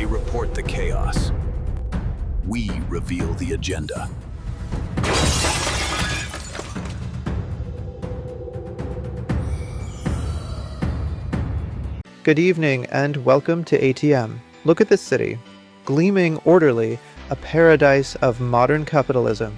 report the chaos. We reveal the agenda. Good evening and welcome to ATM. Look at this city. Gleaming orderly, a paradise of modern capitalism.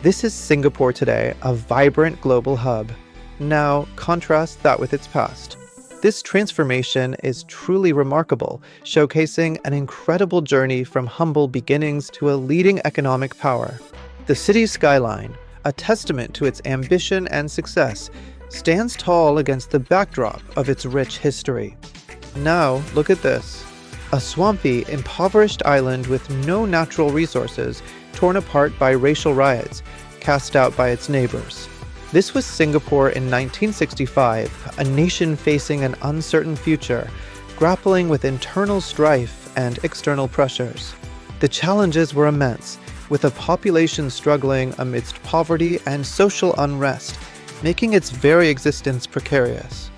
This is Singapore today, a vibrant global hub. Now, contrast that with its past. This transformation is truly remarkable, showcasing an incredible journey from humble beginnings to a leading economic power. The city's skyline, a testament to its ambition and success, stands tall against the backdrop of its rich history. Now, look at this. A swampy, impoverished island with no natural resources, torn apart by racial riots, cast out by its neighbors. This was Singapore in 1965, a nation facing an uncertain future, grappling with internal strife and external pressures. The challenges were immense, with a population struggling amidst poverty and social unrest, making its very existence precarious.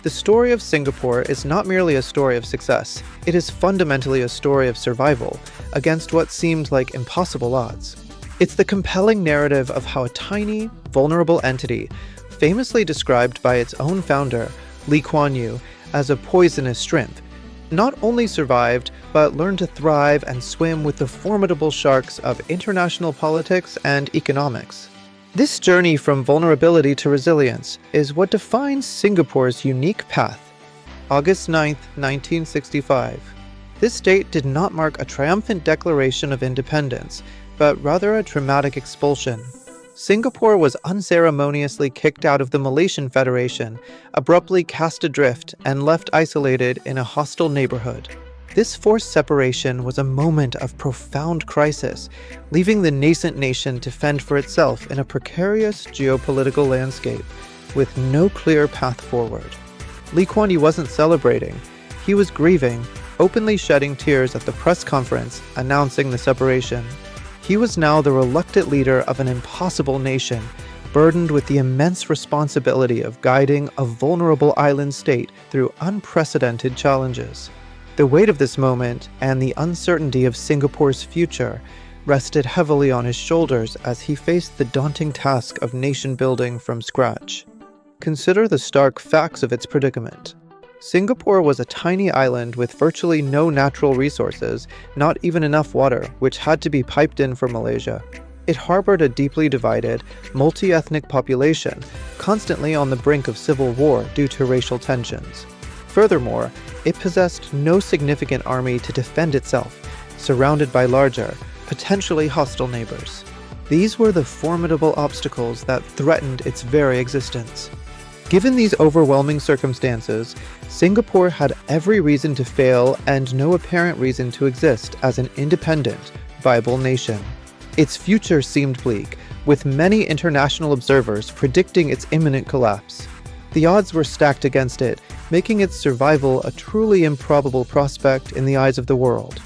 The story of Singapore is not merely a story of success, it is fundamentally a story of survival against what seemed like impossible odds. It's the compelling narrative of how a tiny, vulnerable entity, famously described by its own founder, Lee Kuan Yew, as a poisonous shrimp, not only survived, but learned to thrive and swim with the formidable sharks of international politics and economics. This journey from vulnerability to resilience is what defines Singapore's unique path. August 9, 1965. This date did not mark a triumphant declaration of independence, but rather a traumatic expulsion. Singapore was unceremoniously kicked out of the Malaysian Federation, abruptly cast adrift, and left isolated in a hostile neighborhood. This forced separation was a moment of profound crisis, leaving the nascent nation to fend for itself in a precarious geopolitical landscape, with no clear path forward. Lee Kuan Yew wasn't celebrating. He was grieving, openly shedding tears at the press conference announcing the separation. He was now the reluctant leader of an impossible nation, burdened with the immense responsibility of guiding a vulnerable island state through unprecedented challenges. The weight of this moment and the uncertainty of Singapore's future rested heavily on his shoulders as he faced the daunting task of nation building from scratch. Consider the stark facts of its predicament. Singapore was a tiny island with virtually no natural resources, not even enough water, which had to be piped in from Malaysia. It harbored a deeply divided, multi-ethnic population, constantly on the brink of civil war due to racial tensions. Furthermore, it possessed no significant army to defend itself, surrounded by larger, potentially hostile neighbors. These were the formidable obstacles that threatened its very existence. Given these overwhelming circumstances, Singapore had every reason to fail and no apparent reason to exist as an independent, viable nation. Its future seemed bleak, with many international observers predicting its imminent collapse. The odds were stacked against it, making its survival a truly improbable prospect in the eyes of the world.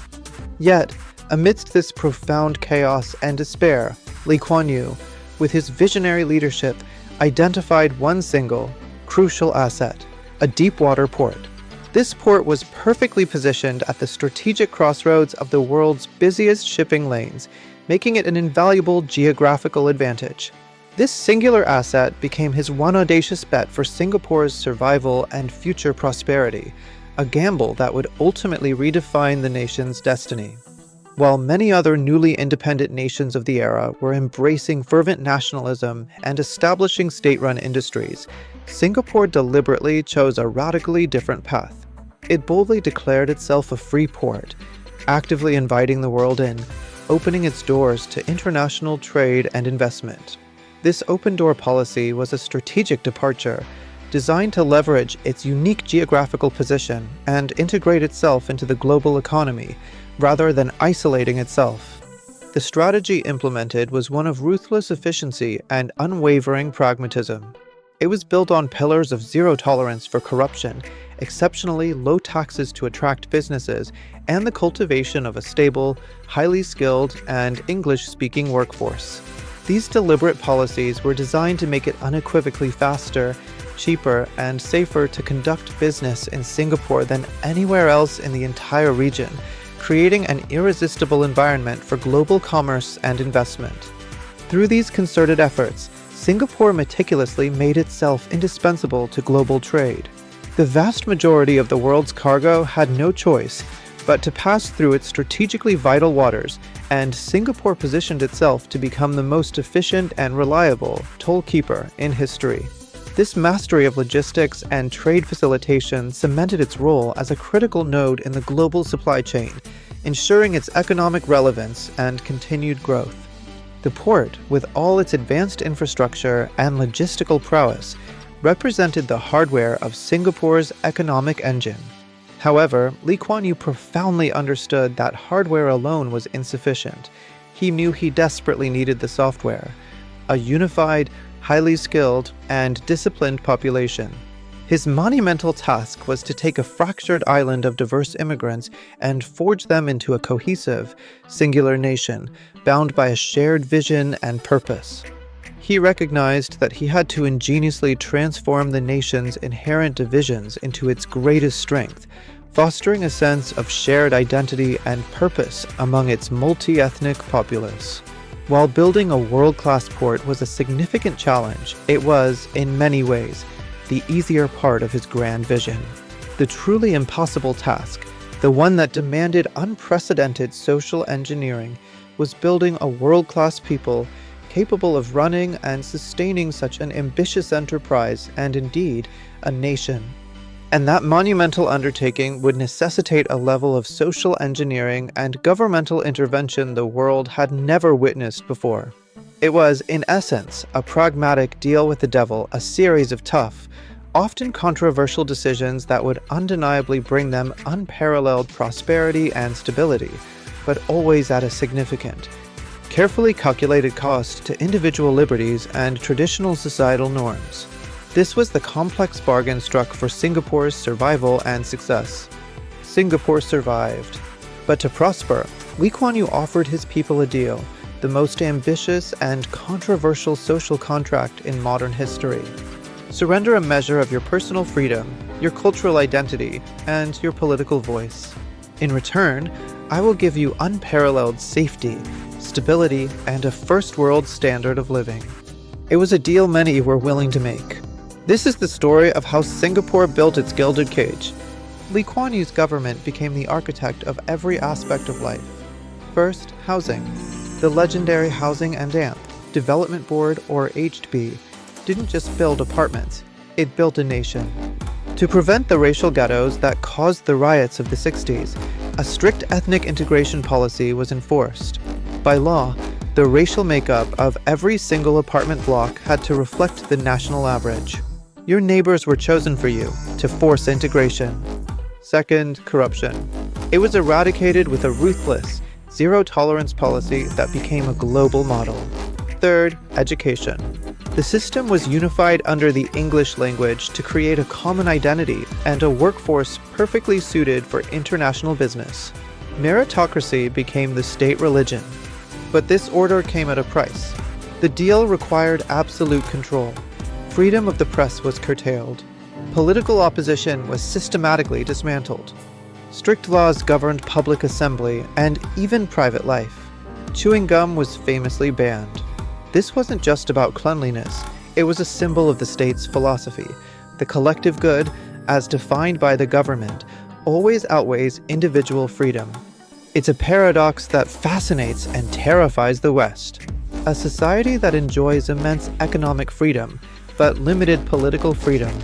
Yet, amidst this profound chaos and despair, Lee Kuan Yew, with his visionary leadership, identified one single, crucial asset, a deep-water port. This port was perfectly positioned at the strategic crossroads of the world's busiest shipping lanes, making it an invaluable geographical advantage. This singular asset became his one audacious bet for Singapore's survival and future prosperity, a gamble that would ultimately redefine the nation's destiny. While many other newly independent nations of the era were embracing fervent nationalism and establishing state-run industries, Singapore deliberately chose a radically different path. It boldly declared itself a free port, actively inviting the world in, opening its doors to international trade and investment. This open-door policy was a strategic departure, designed to leverage its unique geographical position and integrate itself into the global economy, rather than isolating itself. The strategy implemented was one of ruthless efficiency and unwavering pragmatism. It was built on pillars of zero tolerance for corruption, exceptionally low taxes to attract businesses, and the cultivation of a stable, highly skilled, and English-speaking workforce. These deliberate policies were designed to make it unequivocally faster, cheaper, and safer to conduct business in Singapore than anywhere else in the entire region, creating an irresistible environment for global commerce and investment. Through these concerted efforts, Singapore meticulously made itself indispensable to global trade. The vast majority of the world's cargo had no choice but to pass through its strategically vital waters, and Singapore positioned itself to become the most efficient and reliable toll keeper in history. This mastery of logistics and trade facilitation cemented its role as a critical node in the global supply chain, ensuring its economic relevance and continued growth. The port, with all its advanced infrastructure and logistical prowess, represented the hardware of Singapore's economic engine. However, Lee Kuan Yew profoundly understood that hardware alone was insufficient. He knew he desperately needed the software, a unified, highly skilled, and disciplined population. His monumental task was to take a fractured island of diverse immigrants and forge them into a cohesive, singular nation, bound by a shared vision and purpose. He recognized that he had to ingeniously transform the nation's inherent divisions into its greatest strength, fostering a sense of shared identity and purpose among its multi-ethnic populace. While building a world-class port was a significant challenge, it was, in many ways, the easier part of his grand vision. The truly impossible task, the one that demanded unprecedented social engineering, was building a world-class people capable of running and sustaining such an ambitious enterprise and indeed a nation. And that monumental undertaking would necessitate a level of social engineering and governmental intervention the world had never witnessed before. It was, in essence, a pragmatic deal with the devil, a series of tough, often controversial decisions that would undeniably bring them unparalleled prosperity and stability, but always at a significant, carefully calculated cost to individual liberties and traditional societal norms. This was the complex bargain struck for Singapore's survival and success. Singapore survived. But to prosper, Lee Kuan Yew offered his people a deal, the most ambitious and controversial social contract in modern history. Surrender a measure of your personal freedom, your cultural identity, and your political voice. In return, I will give you unparalleled safety, stability, and a first-world standard of living. It was a deal many were willing to make. This is the story of how Singapore built its Gilded Cage. Lee Kuan Yew's government became the architect of every aspect of life. First, housing. The legendary Housing and AMP, Development Board or HB, didn't just build apartments, it built a nation. To prevent the racial ghettos that caused the riots of the 60s, a strict ethnic integration policy was enforced. By law, the racial makeup of every single apartment block had to reflect the national average. Your neighbors were chosen for you to force integration. Second, corruption. It was eradicated with a ruthless, zero-tolerance policy that became a global model. Third, education. The system was unified under the English language to create a common identity and a workforce perfectly suited for international business. Meritocracy became the state religion. But this order came at a price. The deal required absolute control. Freedom of the press was curtailed. Political opposition was systematically dismantled. Strict laws governed public assembly and even private life. Chewing gum was famously banned. This wasn't just about cleanliness, it was a symbol of the state's philosophy. The collective good, as defined by the government, always outweighs individual freedom. It's a paradox that fascinates and terrifies the West. A society that enjoys immense economic freedom, but limited political freedom.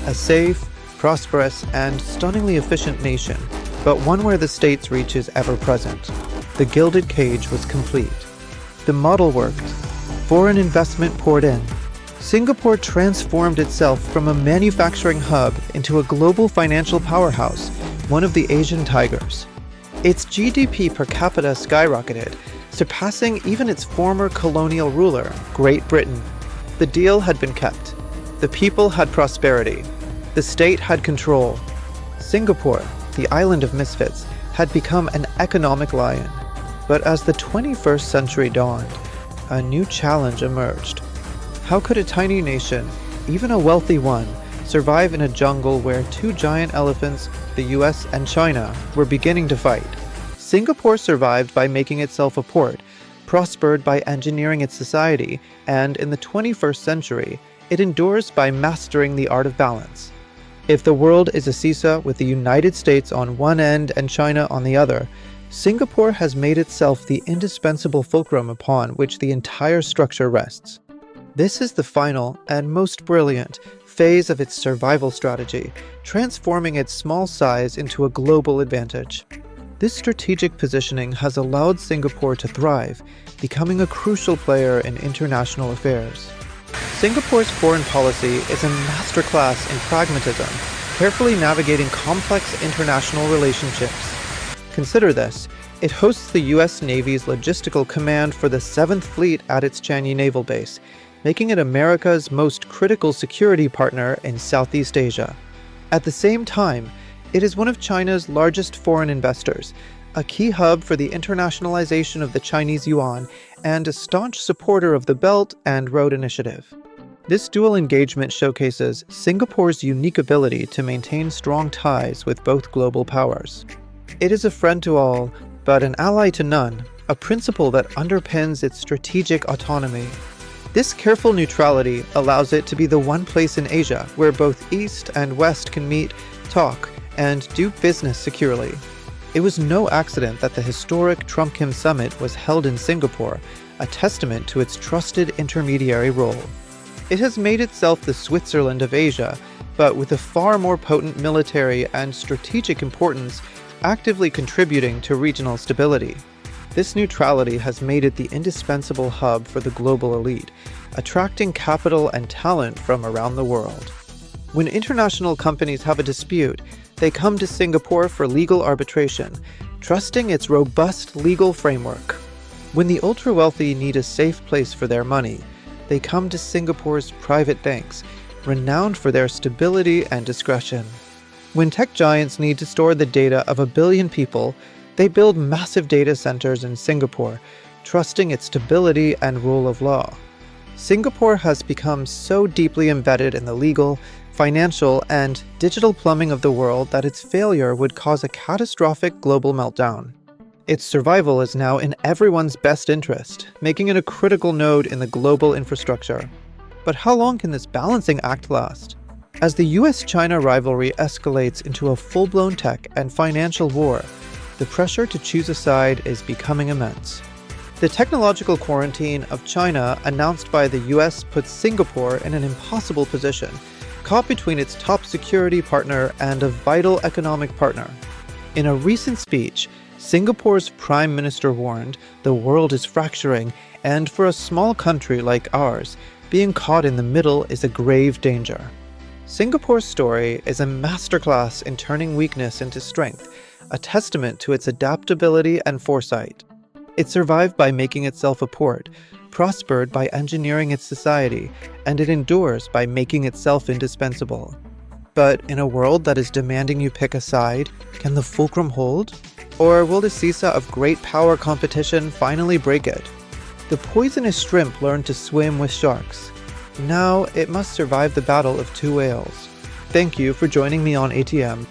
A safe, prosperous, and stunningly efficient nation, but one where the state's reach is ever present. The Gilded Cage was complete. The model worked. Foreign investment poured in. Singapore transformed itself from a manufacturing hub into a global financial powerhouse, one of the Asian tigers. Its GDP per capita skyrocketed, surpassing even its former colonial ruler, Great Britain. The deal had been kept. The people had prosperity. The state had control. Singapore, the Island of Misfits, had become an economic lion. But as the 21st century dawned, a new challenge emerged. How could a tiny nation, even a wealthy one, survive in a jungle where two giant elephants, the US and China, were beginning to fight? Singapore survived by making itself a port, prospered by engineering its society, and in the 21st century, it endures by mastering the art of balance. If the world is a seesaw with the United States on one end and China on the other, Singapore has made itself the indispensable fulcrum upon which the entire structure rests. This is the final and most brilliant phase of its survival strategy, transforming its small size into a global advantage. This strategic positioning has allowed Singapore to thrive, becoming a crucial player in international affairs. Singapore's foreign policy is a masterclass in pragmatism, carefully navigating complex international relationships. Consider this: it hosts the U.S. Navy's logistical command for the 7th Fleet at its Changi Naval Base, making it America's most critical security partner in Southeast Asia. At the same time, it is one of China's largest foreign investors, a key hub for the internationalization of the Chinese yuan, and a staunch supporter of the Belt and Road Initiative. This dual engagement showcases Singapore's unique ability to maintain strong ties with both global powers. It is a friend to all, but an ally to none, a principle that underpins its strategic autonomy. This careful neutrality allows it to be the one place in Asia where both East and West can meet, talk, and do business securely. It was no accident that the historic Trump-Kim summit was held in Singapore, a testament to its trusted intermediary role. It has made itself the Switzerland of Asia, but with a far more potent military and strategic importance, actively contributing to regional stability. This neutrality has made it the indispensable hub for the global elite, attracting capital and talent from around the world. When international companies have a dispute, they come to Singapore for legal arbitration, trusting its robust legal framework. When the ultra-wealthy need a safe place for their money, they come to Singapore's private banks, renowned for their stability and discretion. When tech giants need to store the data of 1 billion people, they build massive data centers in Singapore, trusting its stability and rule of law. Singapore has become so deeply embedded in the legal, financial, and digital plumbing of the world that its failure would cause a catastrophic global meltdown. Its survival is now in everyone's best interest, making it a critical node in the global infrastructure. But how long can this balancing act last? As the US-China rivalry escalates into a full-blown tech and financial war, the pressure to choose a side is becoming immense. The technological quarantine of China announced by the US puts Singapore in an impossible position, caught between its top security partner and a vital economic partner. In a recent speech, Singapore's Prime Minister warned the world is fracturing, and for a small country like ours, being caught in the middle is a grave danger. Singapore's story is a masterclass in turning weakness into strength, a testament to its adaptability and foresight. It survived by making itself a port, prospered by engineering its society, and it endures by making itself indispensable. But in a world that is demanding you pick a side, can the fulcrum hold? Or will the seesaw of great power competition finally break it? The poisonous shrimp learned to swim with sharks. Now it must survive the battle of two whales. Thank you for joining me on ATM.